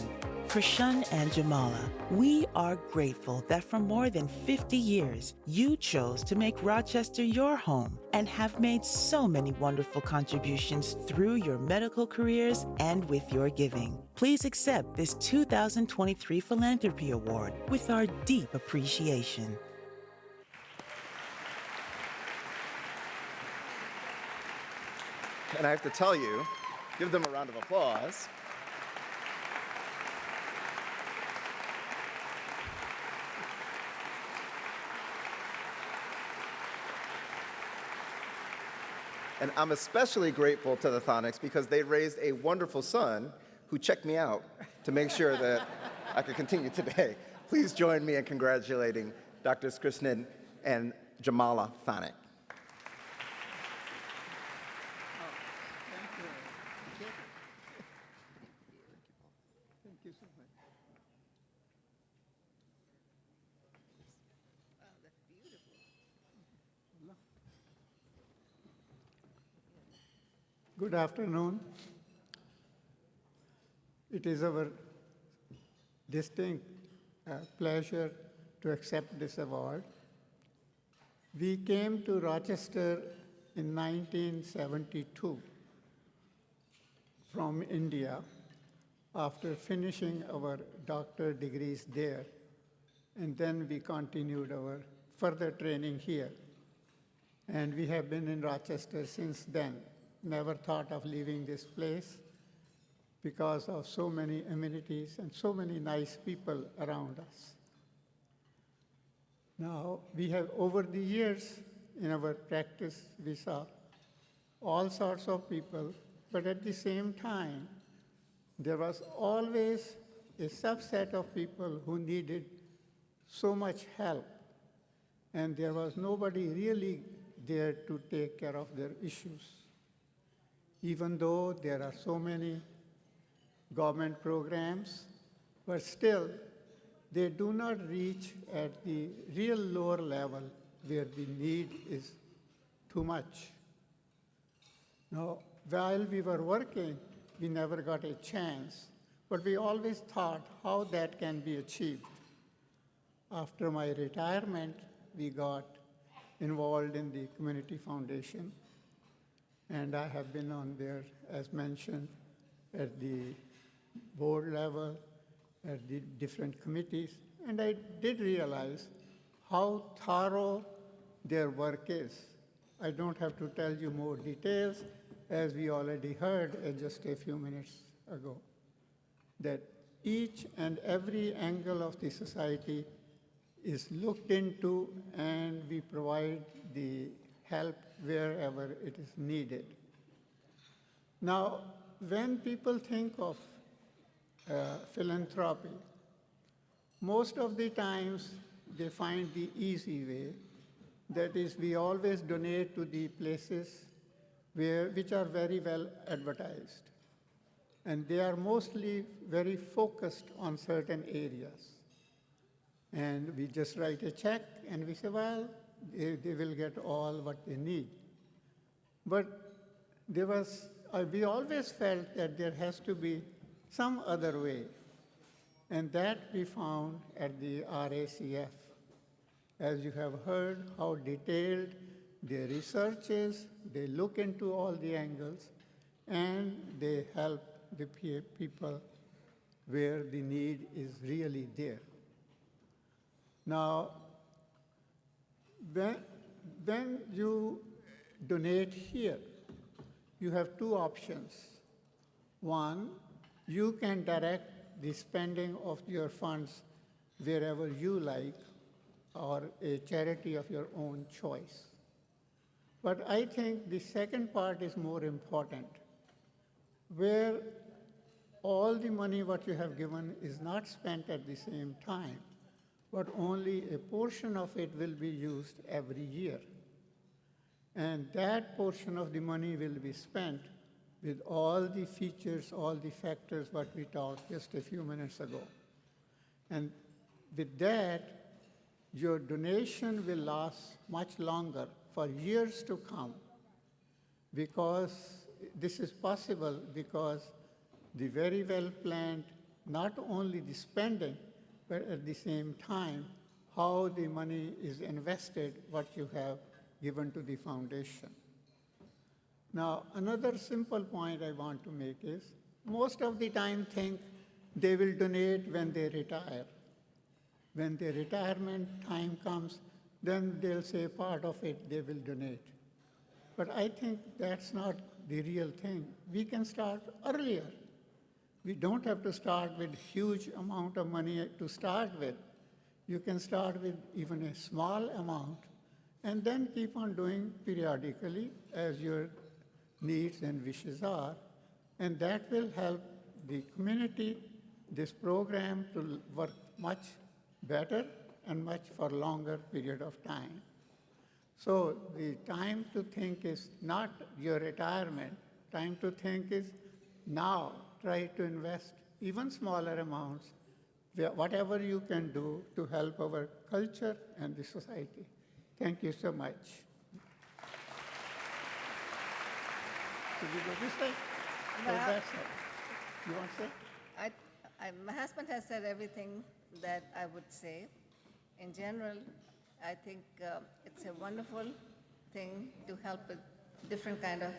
Krishan and Jamala, we are grateful that for more than 50 years, you chose to make Rochester your home and have made so many wonderful contributions through your medical careers and with your giving. Please accept this 2023 Philanthropy Award with our deep appreciation. And I have to tell you, give them a round of applause. And I'm especially grateful to the Thaniks because they raised a wonderful son who checked me out to make sure that I could continue today. Please join me in congratulating Drs. Krishnan and Jamala Thanik. Good afternoon. It is our distinct pleasure to accept this award. We came to Rochester in 1972 from India after finishing our doctor degrees there, and then we continued our further training here. And we have been in Rochester since then. Never thought of leaving this place because of so many amenities and so many nice people around us. Now, we have, over the years in our practice, we saw all sorts of people, but at the same time, there was always a subset of people who needed so much help, and there was nobody really there to take care of their issues. Even though there are so many government programs, but still they do not reach at the real lower level where the need is too much. Now, while we were working, we never got a chance, but we always thought how that can be achieved. After my retirement, we got involved in the Community Foundation, and I have been on there, as mentioned, at the board level, at the different committees, and I did realize how thorough their work is. I don't have to tell you more details, as we already heard just a few minutes ago, that each and every angle of the society is looked into, and we provide the help wherever it is needed. Now, when people think of philanthropy, most of the times they find the easy way. That is, we always donate to the places which are very well advertised. And they are mostly very focused on certain areas. And we just write a check and we say, well, they will get all what they need. But we always felt that there has to be some other way. And that we found at the RACF. As you have heard how detailed their research is, they look into all the angles, and they help the people where the need is really there. Now, when you donate here, you have two options. One, you can direct the spending of your funds wherever you like, or a charity of your own choice. But I think the second part is more important, where all the money what you have given is not spent at the same time, but only a portion of it will be used every year. And that portion of the money will be spent with all the features, all the factors what we talked just a few minutes ago. And with that, your donation will last much longer, for years to come, because this is possible because the very well planned, not only the spending, but at the same time, how the money is invested, what you have given to the foundation. Now, another simple point I want to make is, most of the time think they will donate when they retire. When their retirement time comes, then they'll say part of it they will donate. But I think that's not the real thing. We can start earlier. We don't have to start with huge amount of money to start with. You can start with even a small amount and then keep on doing periodically as your needs and wishes are. And that will help the community, this program, to work much better and much for longer period of time. So the time to think is not your retirement. Time to think is now. Try to invest even smaller amounts, whatever you can do to help our culture and the society. Thank you so much. Should we go this way? Or that side? You want to say? My husband has said everything that I would say. In general, I think it's a wonderful thing to help with different kind of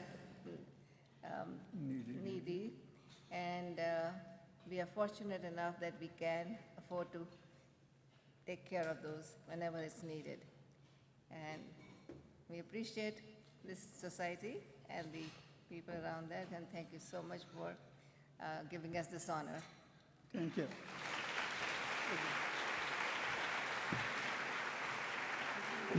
needy. And we are fortunate enough that we can afford to take care of those whenever it's needed. And we appreciate this society and the people around that, and thank you so much for giving us this honor. Thank you.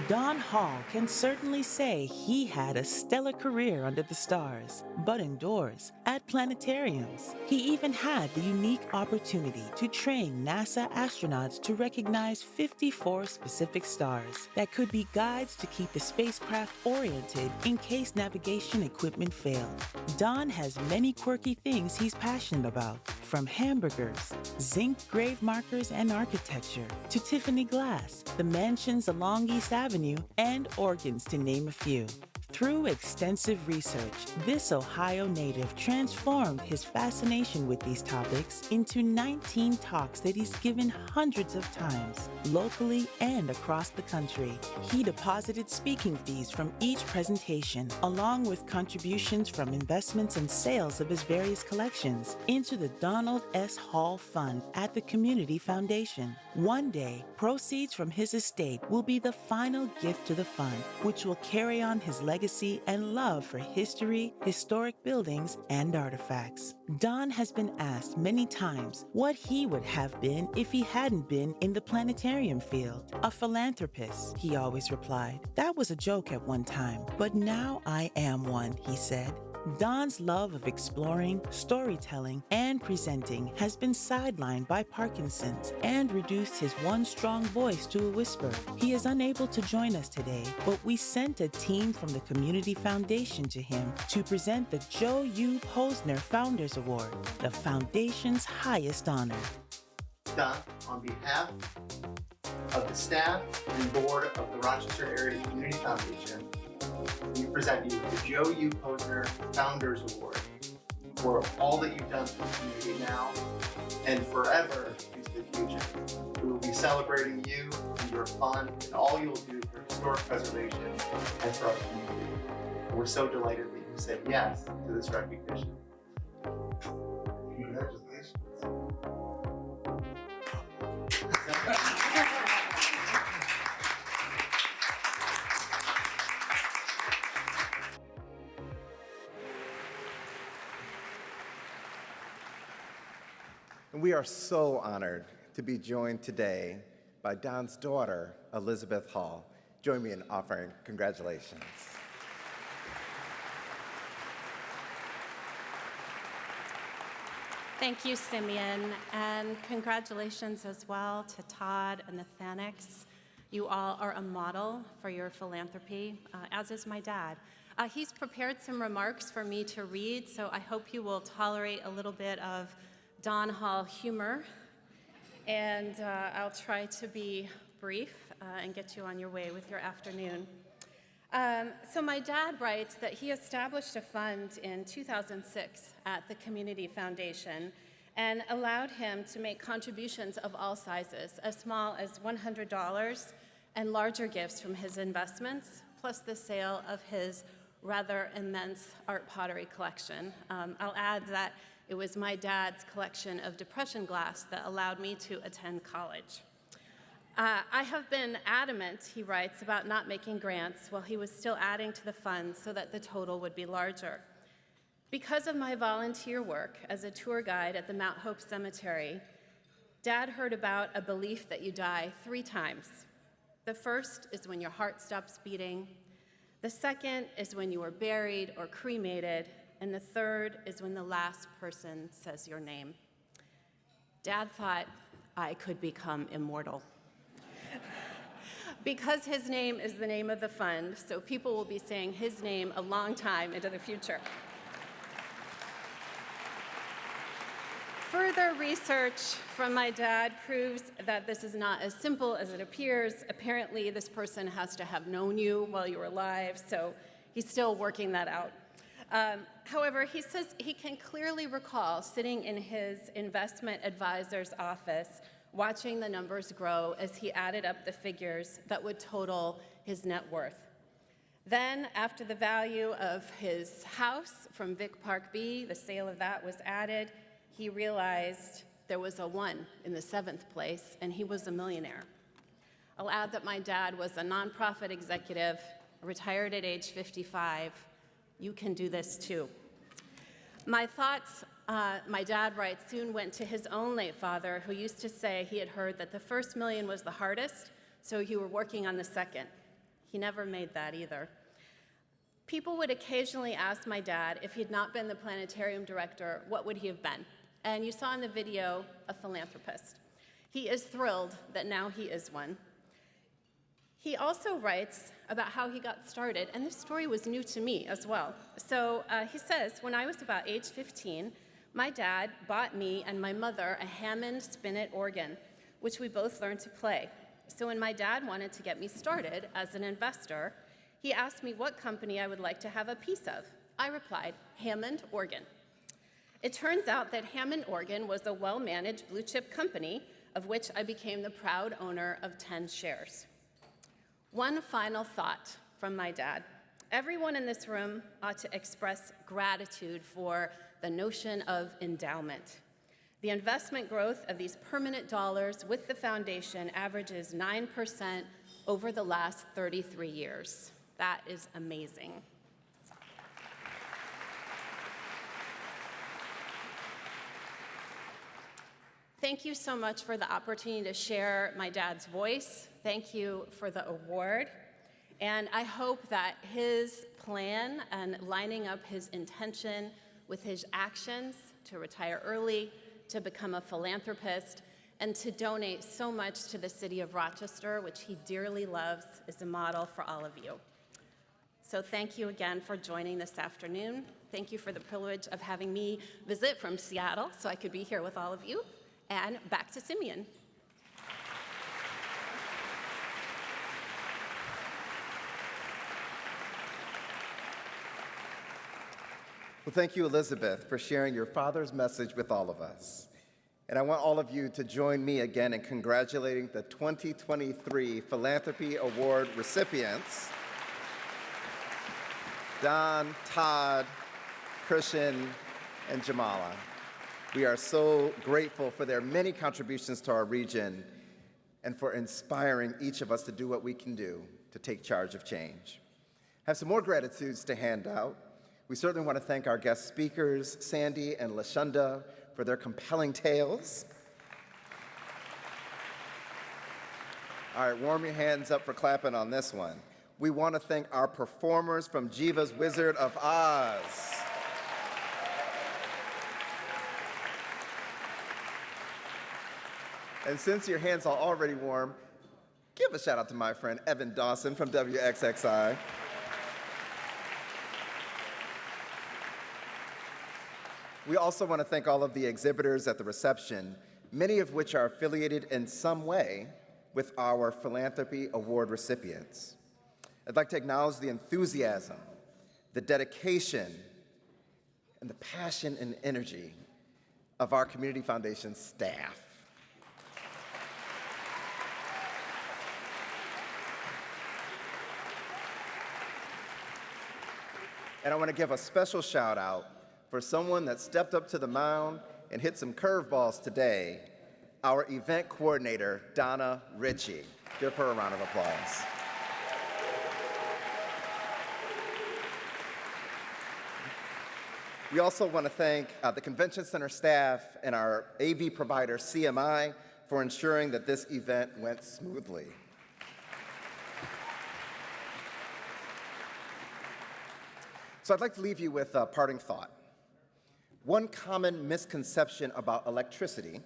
Don Hall can certainly say he had a stellar career under the stars, but indoors, at planetariums. He even had the unique opportunity to train NASA astronauts to recognize 54 specific stars that could be guides to keep the spacecraft oriented in case navigation equipment failed. Don has many quirky things he's passionate about, From hamburgers, zinc grave markers and architecture, to Tiffany glass, the mansions along East Avenue, and organs, to name a few. Through extensive research, this Ohio native transformed his fascination with these topics into 19 talks that he's given hundreds of times, locally and across the country. He deposited speaking fees from each presentation, along with contributions from investments and sales of his various collections, into the Donald S. Hall Fund at the Community Foundation. One day, proceeds from his estate will be the final gift to the fund, which will carry on his legacy and love for history, historic buildings, and artifacts. Don has been asked many times what he would have been if he hadn't been in the planetarium field. A philanthropist, he always replied. That was a joke at one time, but now I am one, he said. Don's love of exploring, storytelling, and presenting has been sidelined by Parkinson's and reduced his one strong voice to a whisper. He is unable to join us today, but we sent a team from the Community Foundation to him to present the Joe U. Posner Founders Award, the Foundation's highest honor. Don, on behalf of the staff and board of the Rochester Area Community Foundation, we present you with the Joe U. Posner Founders Award for all that you've done for the community now and forever into the future. We will be celebrating you and your fund and all you will do for historic preservation and for our community. We're so delighted that you said yes to this recognition. Congratulations. And we are so honored to be joined today by Don's daughter, Elizabeth Hall. Join me in offering congratulations. Thank you, Simeon, and congratulations as well to Todd and the Thanics. You all are a model for your philanthropy, as is my dad. He's prepared some remarks for me to read, so I hope you will tolerate a little bit of Don Hall humor, and I'll try to be brief and get you on your way with your afternoon. So my dad writes that he established a fund in 2006 at the Community Foundation and allowed him to make contributions of all sizes, as small as $100 and larger gifts from his investments, plus the sale of his rather immense art pottery collection. I'll add that it was my dad's collection of depression glass that allowed me to attend college. I have been adamant, he writes, about not making grants while he was still adding to the fund so that the total would be larger. Because of my volunteer work as a tour guide at the Mount Hope Cemetery, Dad heard about a belief that you die 3 times. The first is when your heart stops beating. The second is when you are buried or cremated. And the third is when the last person says your name. Dad thought I could become immortal. Because his name is the name of the fund, so people will be saying his name a long time into the future. Further research from my dad proves that this is not as simple as it appears. Apparently, this person has to have known you while you were alive, so he's still working that out. However, he says he can clearly recall sitting in his investment advisor's office, watching the numbers grow as he added up the figures that would total his net worth. Then, after the value of his house from Vic Park B, the sale of that was added, he realized there was a 1 in the 7th place, and he was a millionaire. I'll add that my dad was a nonprofit executive, retired at age 55. You can do this too. My thoughts, my dad writes, soon went to his own late father, who used to say he had heard that the first million was the hardest, so you were working on the second. He never made that either. People would occasionally ask my dad if he had not been the planetarium director, what would he have been? And you saw in the video a philanthropist. He is thrilled that now he is one. He also writes about how he got started, and this story was new to me as well. So he says, when I was about age 15, My dad bought me and my mother a Hammond spinet organ, which we both learned to play. So when my dad wanted to get me started as an investor, he asked me what company I would like to have a piece of. I replied, Hammond Organ. It turns out that Hammond Organ was a well-managed blue-chip company of which I became the proud owner of 10 shares. One final thought from my dad. Everyone in this room ought to express gratitude for the notion of endowment. The investment growth of these permanent dollars with the foundation averages 9% over the last 33 years. That is amazing. Thank you so much for the opportunity to share my dad's voice. Thank you for the award. And I hope that his plan and lining up his intention with his actions to retire early, to become a philanthropist, and to donate so much to the city of Rochester, which he dearly loves, is a model for all of you. So thank you again for joining this afternoon. Thank you for the privilege of having me visit from Seattle so I could be here with all of you. And back to Simeon. Well, thank you, Elizabeth, for sharing your father's message with all of us. And I want all of you to join me again in congratulating the 2023 Philanthropy Award recipients, Don, Todd, Christian, and Jamala. We are so grateful for their many contributions to our region and for inspiring each of us to do what we can do to take charge of change. I have some more gratitudes to hand out. We certainly want to thank our guest speakers, Sandy and LaShunda, for their compelling tales. All right, warm your hands up for clapping on this one. We want to thank our performers from Jiva's Wizard of Oz. And since your hands are already warm, give a shout out to my friend Evan Dawson from WXXI. We also want to thank all of the exhibitors at the reception, many of which are affiliated in some way with our Philanthropy Award recipients. I'd like to acknowledge the enthusiasm, the dedication, and the passion and energy of our Community Foundation staff. And I want to give a special shout out for someone that stepped up to the mound and hit some curveballs today, our event coordinator, Donna Ritchie. Give her a round of applause. We also want to thank the Convention Center staff and our AV provider, CMI, for ensuring that this event went smoothly. So I'd like to leave you with a parting thought. One common misconception about electricity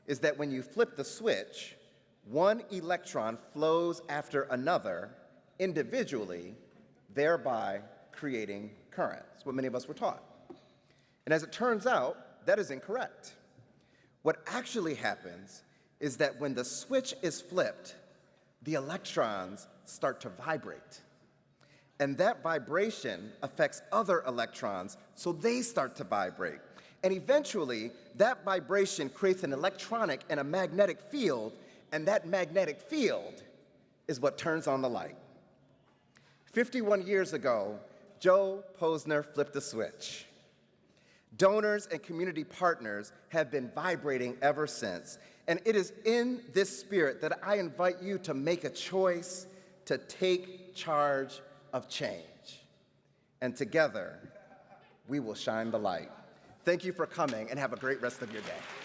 is that when you flip the switch, one electron flows after another individually, thereby creating current. That's what many of us were taught. And as it turns out, that is incorrect. What actually happens is that when the switch is flipped, the electrons start to vibrate. And that vibration affects other electrons, so they start to vibrate. And eventually, that vibration creates an electronic and a magnetic field, and that magnetic field is what turns on the light. 51 years ago, Joe Posner flipped the switch. Donors and community partners have been vibrating ever since. And it is in this spirit that I invite you to make a choice to take charge of change. And together, we will shine the light. Thank you for coming and have a great rest of your day.